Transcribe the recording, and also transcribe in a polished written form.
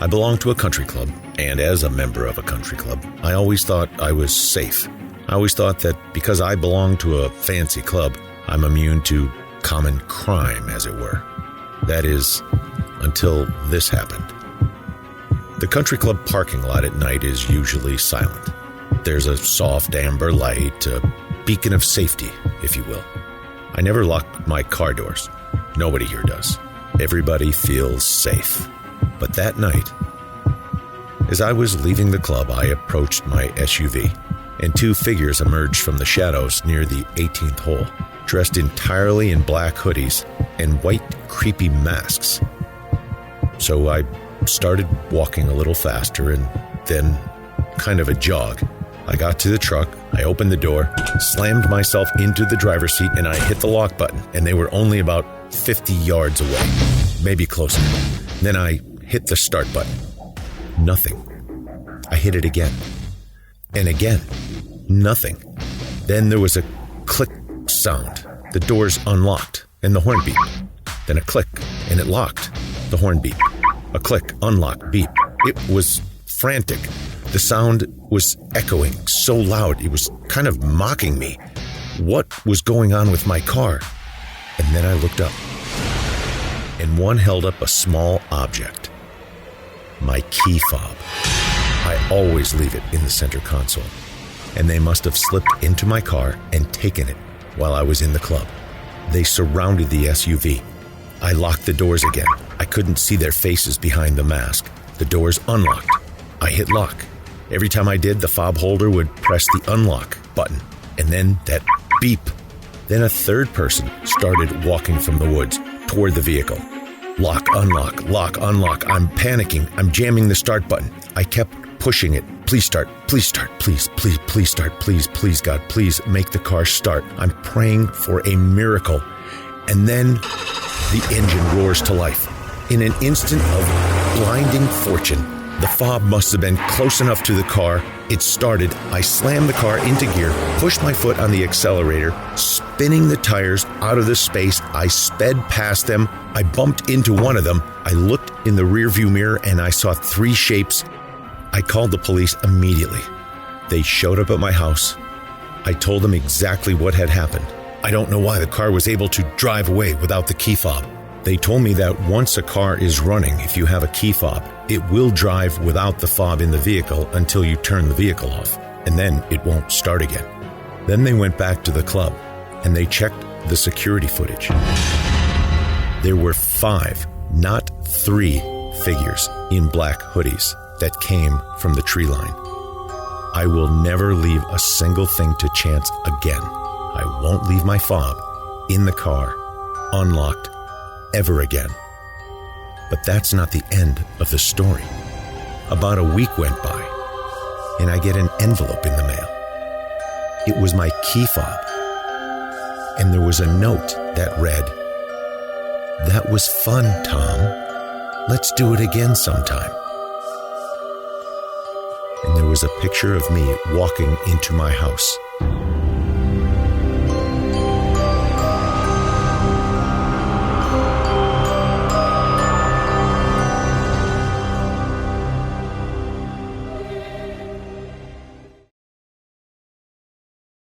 I belonged to a country club, and as a member of a country club, I always thought I was safe. I always thought that because I belonged to a fancy club, I'm immune to common crime, as it were. That is, until this happened. The country club parking lot at night is usually silent. There's a soft amber light, a beacon of safety, if you will. I never lock my car doors. Nobody here does. Everybody feels safe. But that night, as I was leaving the club, I approached my SUV, and two figures emerged from the shadows near the 18th hole, dressed entirely in black hoodies and white, creepy masks. So I started walking a little faster and then kind of a jog. I got to the truck, I opened the door, slammed myself into the driver's seat, and I hit the lock button, and they were only about 50 yards away, maybe closer. Then I hit the start button. Nothing. I hit it again. And again. Nothing. Then there was a click sound. The doors unlocked, and the horn beeped. Then a click, and it locked. The horn beeped. A click, unlock, beep. It was frantic. The sound was echoing so loud, it was kind of mocking me. What was going on with my car? And then I looked up, and one held up a small object. My key fob. I always leave it in the center console, and they must have slipped into my car and taken it while I was in the club. They surrounded the SUV. I locked the doors again. I couldn't see their faces behind the mask. The doors unlocked. I hit lock. Every time I did, the fob holder would press the unlock button, and then that beep. Then a third person started walking from the woods toward the vehicle. Lock, unlock, lock, unlock. I'm panicking. I'm jamming the start button. I kept pushing it. Please start, please start, please, please, please start, please, God, please make the car start. I'm praying for a miracle. And then the engine roars to life. In an instant of blinding fortune, the fob must have been close enough to the car. It started. I slammed the car into gear, pushed my foot on the accelerator, spinning the tires out of the space. I sped past them. I bumped into one of them. I looked in the rearview mirror and I saw three shapes. I called the police immediately. They showed up at my house. I told them exactly what had happened. I don't know why the car was able to drive away without the key fob. They told me that once a car is running, if you have a key fob, it will drive without the fob in the vehicle until you turn the vehicle off, and then it won't start again. Then they went back to the club, and they checked the security footage. There were 5, not 3, figures in black hoodies that came from the tree line. I will never leave a single thing to chance again. I won't leave my fob in the car, unlocked, ever again. But that's not the end of the story. About a week went by, and I get an envelope in the mail. It was my key fob, and there was a note that read, "That was fun, Tom. Let's do it again sometime." And there was a picture of me walking into my house